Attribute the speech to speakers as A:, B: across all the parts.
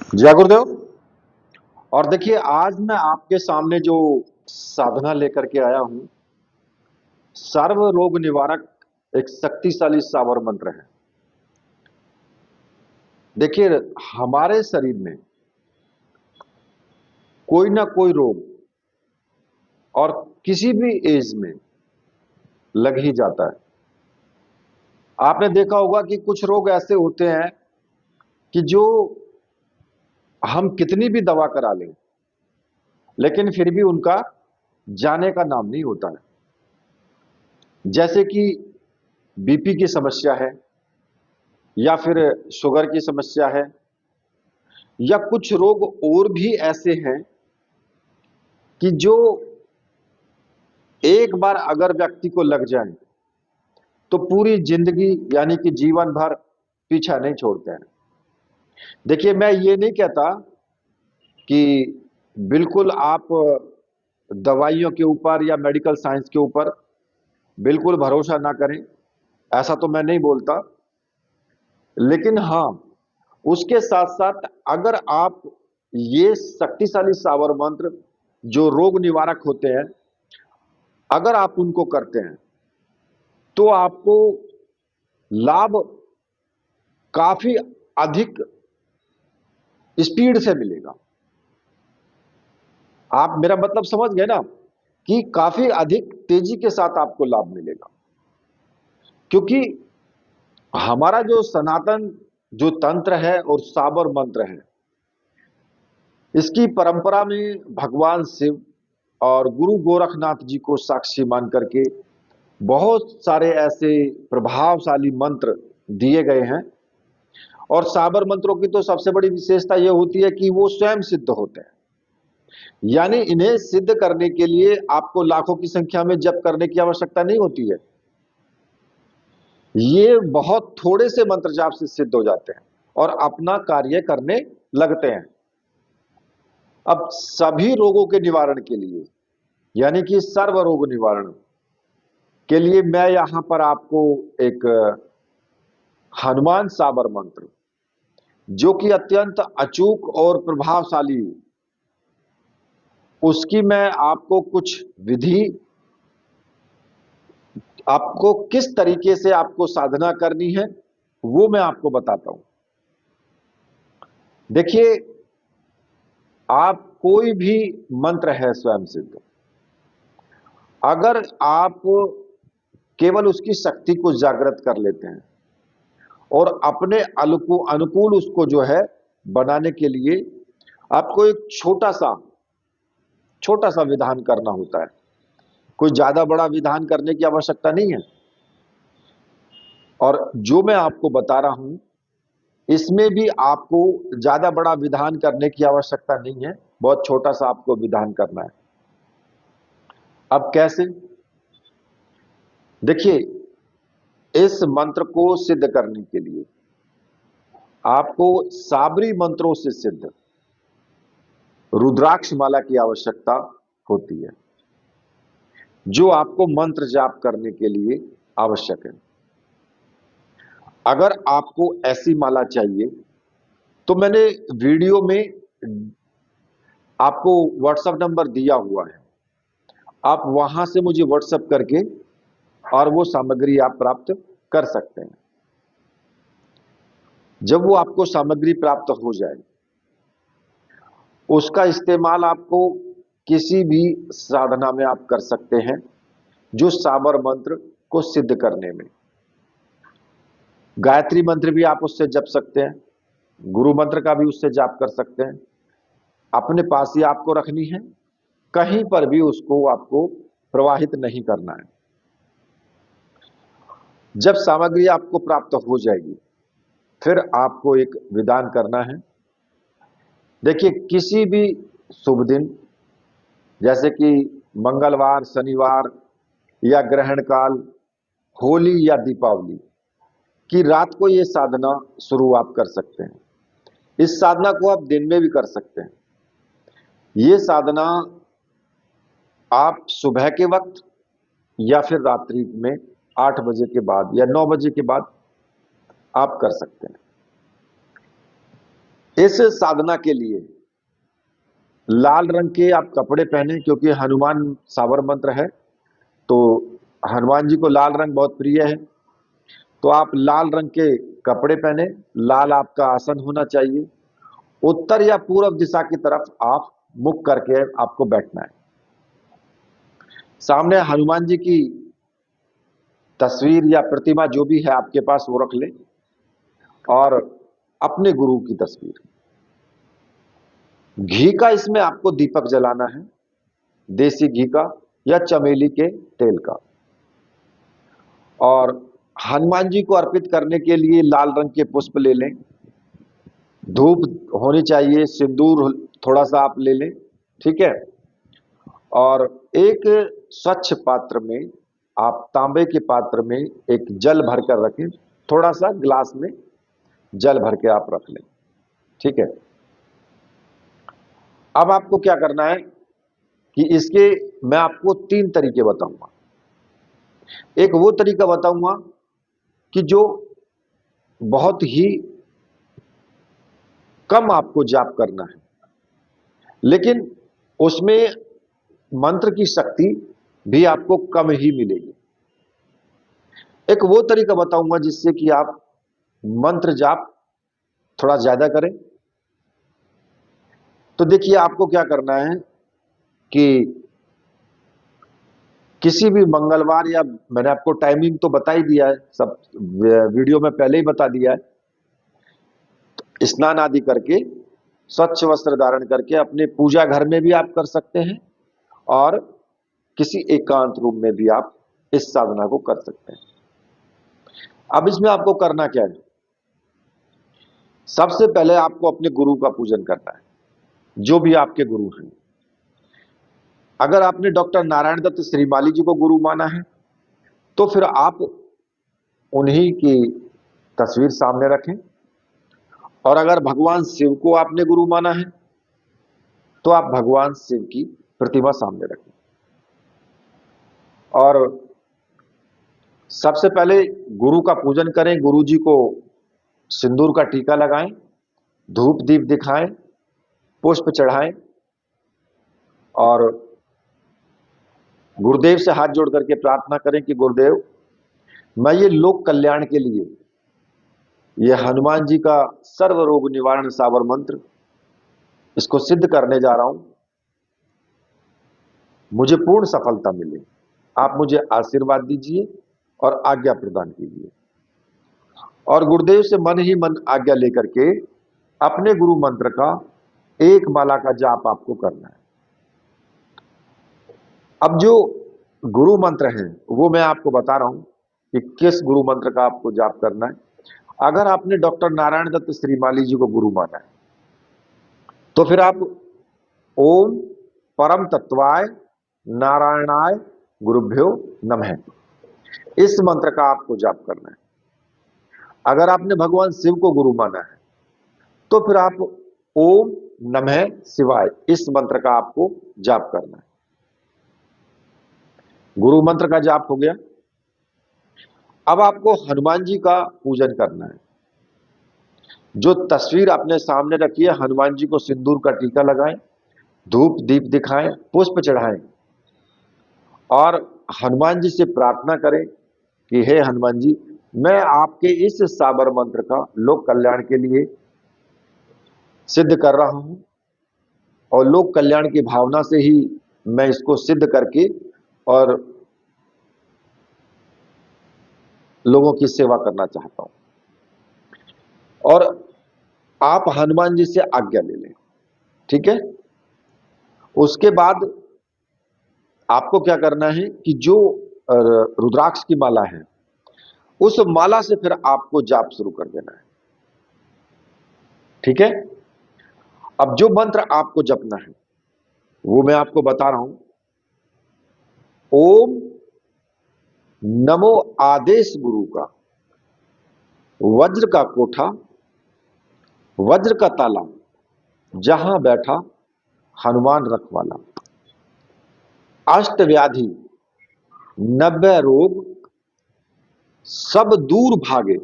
A: जय गुरुदेव। और देखिए, आज मैं आपके सामने जो साधना लेकर के आया हूं, सर्व रोग निवारक एक शक्तिशाली सावर मंत्र है। देखिए, हमारे शरीर में कोई ना कोई रोग और किसी भी एज में लग ही जाता है। आपने देखा होगा कि कुछ रोग ऐसे होते हैं कि जो हम कितनी भी दवा करा लें, लेकिन फिर भी उनका जाने का नाम नहीं होता है। जैसे कि बीपी की समस्या है, या फिर शुगर की समस्या है, या कुछ रोग और भी ऐसे हैं कि जो एक बार अगर व्यक्ति को लग जाए तो पूरी जिंदगी यानी कि जीवन भर पीछा नहीं छोड़ते हैं। देखिए, मैं ये नहीं कहता कि बिल्कुल आप दवाइयों के ऊपर या मेडिकल साइंस के ऊपर बिल्कुल भरोसा ना करें, ऐसा तो मैं नहीं बोलता। लेकिन हाँ, उसके साथ साथ अगर आप ये शक्तिशाली सावर मंत्र जो रोग निवारक होते हैं, अगर आप उनको करते हैं तो आपको लाभ काफी अधिक स्पीड से मिलेगा। आप मेरा मतलब समझ गए ना, कि काफी अधिक तेजी के साथ आपको लाभ मिलेगा। क्योंकि हमारा जो सनातन जो तंत्र है और साबर मंत्र है, इसकी परंपरा में भगवान शिव और गुरु गोरखनाथ जी को साक्षी मान करके बहुत सारे ऐसे प्रभावशाली मंत्र दिए गए हैं। और साबर मंत्रों की तो सबसे बड़ी विशेषता यह होती है कि वो स्वयं सिद्ध होते हैं। यानी इन्हें सिद्ध करने के लिए आपको लाखों की संख्या में जप करने की आवश्यकता नहीं होती है। ये बहुत थोड़े से मंत्र जाप से सिद्ध हो जाते हैं और अपना कार्य करने लगते हैं। अब सभी रोगों के निवारण के लिए, यानी कि सर्व रोग निवारण के लिए, मैं यहां पर आपको एक हनुमान साबर मंत्र, जो कि अत्यंत अचूक और प्रभावशाली, उसकी मैं आपको कुछ विधि, आपको किस तरीके से आपको साधना करनी है वो मैं आपको बताता हूं। देखिए, आप कोई भी मंत्र है स्वयं सिद्ध, अगर आप केवल उसकी शक्ति को जागृत कर लेते हैं और अपने अनुकूल उसको जो है बनाने के लिए आपको एक छोटा सा विधान करना होता है। कोई ज्यादा बड़ा विधान करने की आवश्यकता नहीं है। और जो मैं आपको बता रहा हूं, इसमें भी आपको ज्यादा बड़ा विधान करने की आवश्यकता नहीं है, बहुत छोटा सा आपको विधान करना है। अब कैसे? देखिए, इस मंत्र को सिद्ध करने के लिए आपको साबरी मंत्रों से सिद्ध रुद्राक्ष माला की आवश्यकता होती है, जो आपको मंत्र जाप करने के लिए आवश्यक है। अगर आपको ऐसी माला चाहिए तो मैंने वीडियो में आपको व्हाट्सएप नंबर दिया हुआ है, आप वहां से मुझे व्हाट्सएप करके और वो सामग्री आप प्राप्त कर सकते हैं। जब वो आपको सामग्री प्राप्त हो जाए, उसका इस्तेमाल आपको किसी भी साधना में आप कर सकते हैं, जो साबर मंत्र को सिद्ध करने में। गायत्री मंत्र भी आप उससे जप सकते हैं, गुरु मंत्र का भी उससे जाप कर सकते हैं। अपने पास ही आपको रखनी है, कहीं पर भी उसको आपको प्रवाहित नहीं करना है। जब सामग्री आपको प्राप्त हो जाएगी, फिर आपको एक विधान करना है। देखिए, किसी भी शुभ दिन, जैसे कि मंगलवार, शनिवार, या ग्रहण काल, होली या दीपावली की रात को यह साधना शुरू आप कर सकते हैं। इस साधना को आप दिन में भी कर सकते हैं। यह साधना आप सुबह के वक्त या फिर रात्रि में 8 बजे के बाद या 9 बजे के बाद आप कर सकते हैं। इस साधना के लिए लाल रंग के आप कपड़े पहने, क्योंकि हनुमान सावर मंत्र है, तो हनुमान जी को लाल रंग बहुत प्रिय है। तो आप लाल रंग के कपड़े पहने, लाल आपका आसन होना चाहिए, उत्तर या पूर्व दिशा की तरफ आप मुख करके आपको बैठना है। सामने हनुमान जी की तस्वीर या प्रतिमा जो भी है आपके पास वो रख ले, और अपने गुरु की तस्वीर। घी का इसमें आपको दीपक जलाना है, देसी घी का या चमेली के तेल का। और हनुमान जी को अर्पित करने के लिए लाल रंग के पुष्प ले लें, धूप होनी चाहिए, सिंदूर थोड़ा सा आप ले लें, ठीक है। और एक स्वच्छ पात्र में, आप तांबे के पात्र में एक जल भरकर रखें, थोड़ा सा ग्लास में जल भर के आप रख लें, ठीक है। अब आपको क्या करना है कि इसके मैं आपको 3 तरीके बताऊंगा। एक वो तरीका बताऊंगा कि जो बहुत ही कम आपको जाप करना है, लेकिन उसमें मंत्र की शक्ति भी आपको कम ही मिलेगी। एक वो तरीका बताऊंगा जिससे कि आप मंत्र जाप थोड़ा ज्यादा करें। तो देखिए, आपको क्या करना है कि किसी भी मंगलवार, या मैंने आपको टाइमिंग तो बता ही दिया है, सब वीडियो में पहले ही बता दिया है, तो स्नान आदि करके स्वच्छ वस्त्र धारण करके अपने पूजा घर में भी आप कर सकते हैं, और किसी एकांत रूम में भी आप इस साधना को कर सकते हैं। अब इसमें आपको करना क्या है? सबसे पहले आपको अपने गुरु का पूजन करना है, जो भी आपके गुरु हैं। अगर आपने डॉक्टर नारायण दत्त श्रीमाली जी को गुरु माना है, तो फिर आप उन्हीं की तस्वीर सामने रखें। और अगर भगवान शिव को आपने गुरु माना है, तो आप भगवान शिव की प्रतिमा सामने रखें। और सबसे पहले गुरु का पूजन करें, गुरु जी को सिंदूर का टीका लगाएं, धूप दीप दिखाएं, पुष्प चढ़ाएं, और गुरुदेव से हाथ जोड़ करके प्रार्थना करें कि गुरुदेव, मैं ये लोक कल्याण के लिए ये हनुमान जी का सर्व रोग निवारण सावर मंत्र, इसको सिद्ध करने जा रहा हूं, मुझे पूर्ण सफलता मिले। आप मुझे आशीर्वाद दीजिए और आज्ञा प्रदान कीजिए। और गुरुदेव से मन ही मन आज्ञा लेकर के अपने गुरु मंत्र का एक माला का जाप आपको करना है। अब जो गुरु मंत्र है वो मैं आपको बता रहा हूं कि किस गुरु मंत्र का आपको जाप करना है। अगर आपने डॉक्टर नारायण दत्त श्रीमाली जी को गुरु माना है, तो फिर आप ओम परम तत्वाय नारायणाय गुरुभ्यो नमः, इस मंत्र का आपको जाप करना है। अगर आपने भगवान शिव को गुरु माना है, तो फिर आप ओम नमः शिवाय, इस मंत्र का आपको जाप करना है। गुरु मंत्र का जाप हो गया। अब आपको हनुमान जी का पूजन करना है। जो तस्वीर आपने सामने रखी है, हनुमान जी को सिंदूर का टीका लगाएं, धूप दीप दिखाएं, पुष्प चढ़ाएं, और हनुमान जी से प्रार्थना करें कि हे हनुमान जी, मैं आपके इस साबर मंत्र का लोक कल्याण के लिए सिद्ध कर रहा हूं, और लोक कल्याण की भावना से ही मैं इसको सिद्ध करके और लोगों की सेवा करना चाहता हूं। और आप हनुमान जी से आज्ञा ले लें, ठीक है। उसके बाद आपको क्या करना है कि जो रुद्राक्ष की माला है, उस माला से फिर आपको जाप शुरू कर देना है, ठीक है। अब जो मंत्र आपको जपना है वो मैं आपको बता रहा हूं। ओम नमो आदेश गुरु का, वज्र का कोठा, वज्र का ताला, जहां बैठा हनुमान रखवाला, अष्ट व्याधि 90 रोग सब दूर भागे,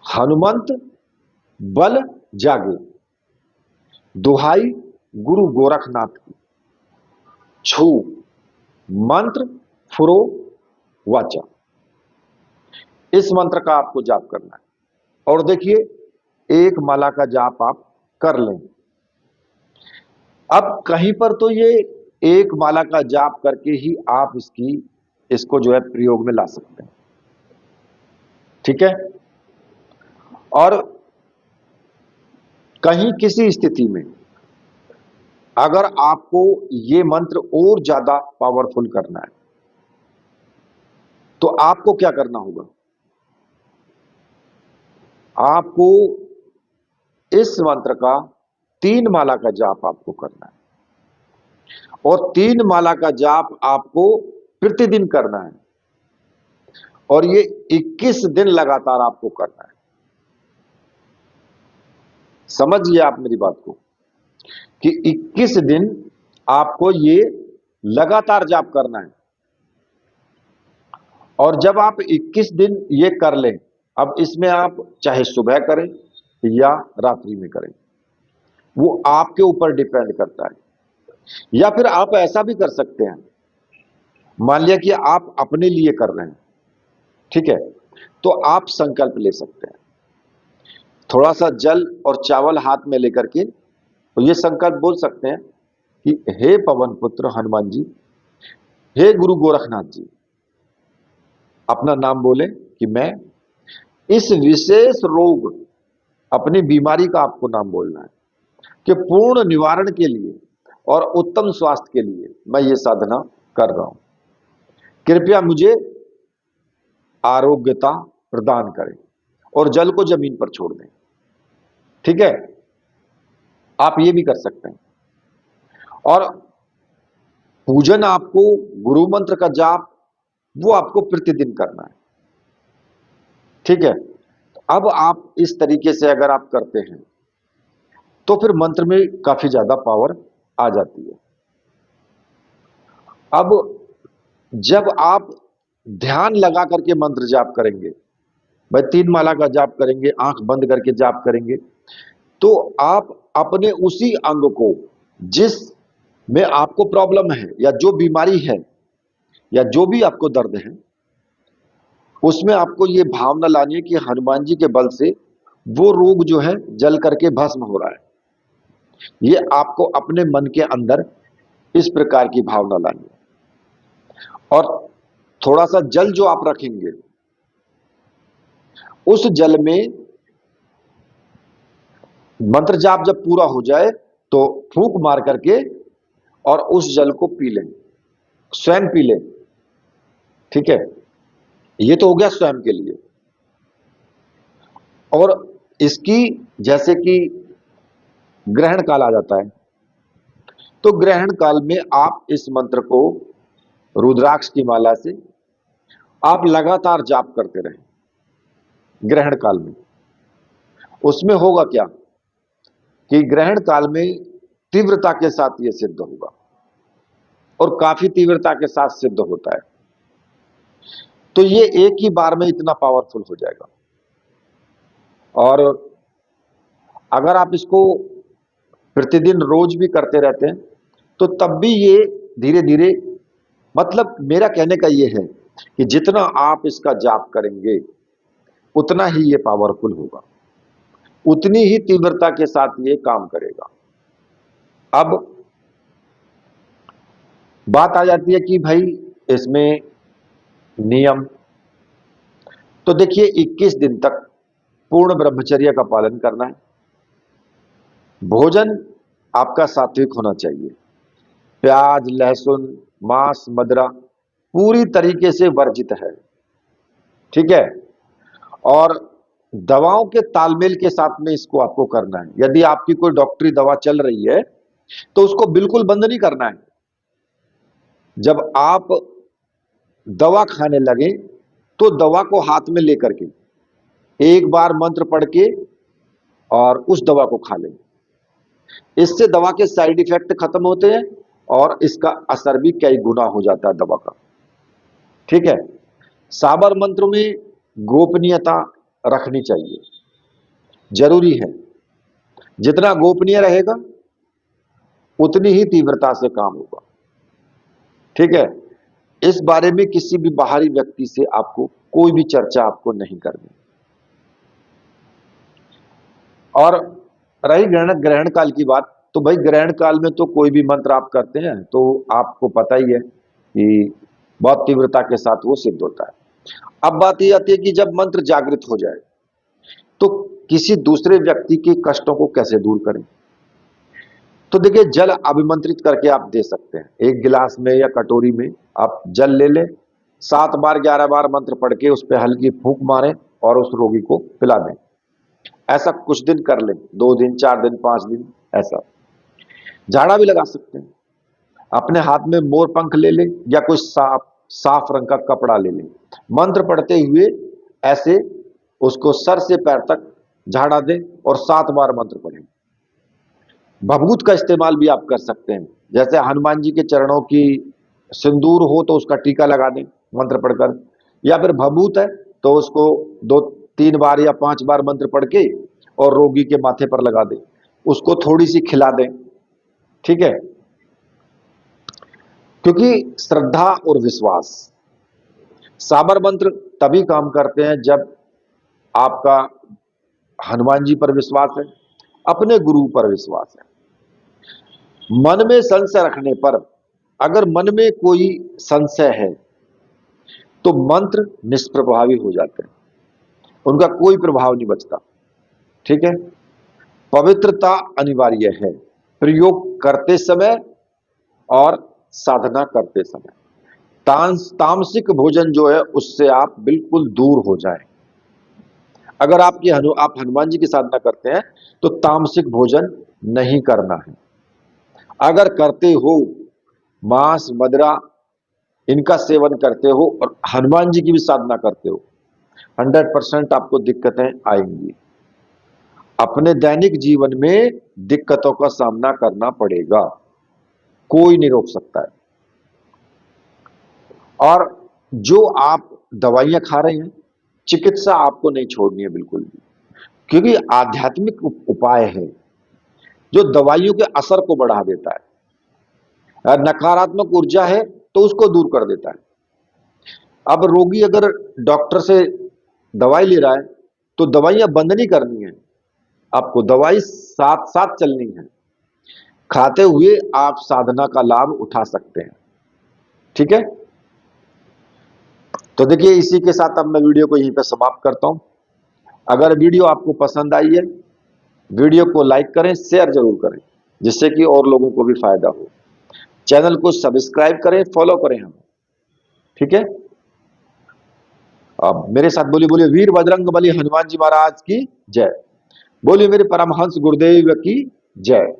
A: हनुमंत बल जागे, दुहाई गुरु गोरखनाथ की, छू मंत्र फुरो वाचा। इस मंत्र का आपको जाप करना है। और देखिए, एक माला का जाप आप कर लें। अब कहीं पर तो ये एक माला का जाप करके ही आप इसको जो है प्रयोग में ला सकते हैं। ठीक है। और कहीं किसी स्थिति में अगर आपको ये मंत्र और ज्यादा पावरफुल करना है तो आपको क्या करना होगा? आपको इस मंत्र का 3 माला का जाप आपको करना है, और 3 माला का जाप आपको प्रतिदिन करना है, और ये 21 दिन लगातार आपको करना है। समझिए आप मेरी बात को कि 21 दिन आपको ये लगातार जाप करना है। और जब आप 21 दिन ये कर लें, अब इसमें आप चाहे सुबह करें या रात्रि में करें, वो आपके ऊपर डिपेंड करता है। या फिर आप ऐसा भी कर सकते हैं, मान लिया कि आप अपने लिए कर रहे हैं, ठीक है, तो आप संकल्प ले सकते हैं। थोड़ा सा जल और चावल हाथ में लेकर के तो ये संकल्प बोल सकते हैं कि हे पवन पुत्र हनुमान जी, हे गुरु गोरखनाथ जी, अपना नाम बोले कि मैं इस विशेष रोग, अपनी बीमारी का आपको नाम बोलना है, कि पूर्ण निवारण के लिए और उत्तम स्वास्थ्य के लिए मैं ये साधना कर रहा हूं। कृपया मुझे आरोग्यता प्रदान करें, और जल को जमीन पर छोड़ दें। ठीक है, आप ये भी कर सकते हैं। और पूजन आपको, गुरु मंत्र का जाप वो आपको प्रतिदिन करना है। ठीक है, अब आप इस तरीके से अगर आप करते हैं तो फिर मंत्र में काफी ज्यादा पावर आ जाती है। अब जब आप ध्यान लगा करके मंत्र जाप करेंगे, भाई 3 माला का जाप करेंगे, आंख बंद करके जाप करेंगे, तो आप अपने उसी अंग को, जिस में आपको प्रॉब्लम है या जो बीमारी है या जो भी आपको दर्द है, उसमें आपको ये भावना लानी है कि हनुमान जी के बल से वो रोग जो है जल करके भस्म हो रहा है। ये आपको अपने मन के अंदर इस प्रकार की भावना लानी है। और थोड़ा सा जल जो आप रखेंगे, उस जल में मंत्र जाप जब पूरा हो जाए तो फूंक मार करके और उस जल को पी लें, स्वयं पी लें। ठीक है, ये तो हो गया स्वयं के लिए। और इसकी, जैसे कि ग्रहण काल आ जाता है, तो ग्रहण काल में आप इस मंत्र को रुद्राक्ष की माला से आप लगातार जाप करते रहें ग्रहण काल में। उसमें होगा क्या कि ग्रहण काल में तीव्रता के साथ यह सिद्ध होगा, और काफी तीव्रता के साथ सिद्ध होता है। तो ये एक ही बार में इतना पावरफुल हो जाएगा। और अगर आप इसको प्रतिदिन रोज भी करते रहते हैं तो तब भी ये धीरे धीरे, मतलब मेरा कहने का ये है कि जितना आप इसका जाप करेंगे उतना ही ये पावरफुल होगा, उतनी ही तीव्रता के साथ ये काम करेगा। अब बात आ जाती है कि भाई इसमें नियम, तो देखिए 21 दिन तक पूर्ण ब्रह्मचर्य का पालन करना है। भोजन आपका सात्विक होना चाहिए, प्याज लहसुन मांस मदिरा पूरी तरीके से वर्जित है। ठीक है, और दवाओं के तालमेल के साथ में इसको आपको करना है। यदि आपकी कोई डॉक्टरी दवा चल रही है तो उसको बिल्कुल बंद नहीं करना है। जब आप दवा खाने लगे तो दवा को हाथ में लेकर के एक बार मंत्र पढ़ के और उस दवा को खा लें। इससे दवा के साइड इफेक्ट खत्म होते हैं और इसका असर भी कई गुना हो जाता है दवा का। ठीक है, साबर मंत्र में गोपनीयता रखनी चाहिए, जरूरी है। जितना गोपनीय रहेगा उतनी ही तीव्रता से काम होगा। ठीक है, इस बारे में किसी भी बाहरी व्यक्ति से आपको कोई भी चर्चा आपको नहीं करनी। और रही ग्रहण ग्रहण काल की बात, तो भाई ग्रहण काल में तो कोई भी मंत्र आप करते हैं तो आपको पता ही है कि बहुत तीव्रता के साथ वो सिद्ध होता है। अब बात ये आती है कि जब मंत्र जागृत हो जाए तो किसी दूसरे व्यक्ति के कष्टों को कैसे दूर करें। तो देखिए, जल अभिमंत्रित करके आप दे सकते हैं। एक गिलास में या कटोरी में आप जल ले लें, 7 बार 11 बार मंत्र पढ़ के उस पर हल्की फूंक मारें और उस रोगी को पिला दें। ऐसा कुछ दिन कर लें, 2 दिन 4 दिन 5 दिन। ऐसा झाड़ा भी लगा सकते हैं। अपने हाथ में मोर पंख ले लें या कोई साफ रंग का कपड़ा ले लें, मंत्र पढ़ते हुए ऐसे उसको सर से पैर तक झाड़ा दें और 7 बार मंत्र पढ़ें। भभूत का इस्तेमाल भी आप कर सकते हैं। जैसे हनुमान जी के चरणों की सिंदूर हो तो उसका टीका लगा दें मंत्र पढ़कर, या फिर भभूत है तो उसको 2-3 बार या 5 बार मंत्र पढ़ के और रोगी के माथे पर लगा दें, उसको थोड़ी सी खिला दें। ठीक है, क्योंकि श्रद्धा और विश्वास, साबर मंत्र तभी काम करते हैं जब आपका हनुमान जी पर विश्वास है, अपने गुरु पर विश्वास है। मन में संशय रखने पर, अगर मन में कोई संशय है तो मंत्र निष्प्रभावी हो जाते हैं, उनका कोई प्रभाव नहीं बचता। ठीक है, पवित्रता अनिवार्य है प्रयोग करते समय और साधना करते समय। तामसिक भोजन जो है उससे आप बिल्कुल दूर हो जाएं। अगर आप हनुमान जी की साधना करते हैं तो तामसिक भोजन नहीं करना है। अगर करते हो, मांस मदिरा इनका सेवन करते हो और हनुमान जी की भी साधना करते हो, 100% आपको दिक्कतें आएंगी। अपने दैनिक जीवन में दिक्कतों का सामना करना पड़ेगा, कोई नहीं रोक सकता है। और जो आप दवाइयां खा रहे हैं, चिकित्सा आपको नहीं छोड़नी है बिल्कुल भी, क्योंकि आध्यात्मिक उपाय है जो दवाइयों के असर को बढ़ा देता है। नकारात्मक ऊर्जा है तो उसको दूर कर देता है। अब रोगी अगर डॉक्टर से दवाई ले रहा है तो दवाइयां बंद नहीं करनी है, आपको दवाई साथ साथ चलनी है, खाते हुए आप साधना का लाभ उठा सकते हैं। ठीक है, तो देखिए इसी के साथ अब मैं वीडियो को यहीं पर समाप्त करता हूं। अगर वीडियो आपको पसंद आई है, वीडियो को लाइक करें, शेयर जरूर करें, जिससे कि और लोगों को भी फायदा हो। चैनल को सब्सक्राइब करें, फॉलो करें हम। ठीक है, अब मेरे साथ बोलिए, बोलिए वीर बजरंग बली हनुमान जी महाराज की जय। बोलिए मेरे परमहंस गुरुदेव की जय।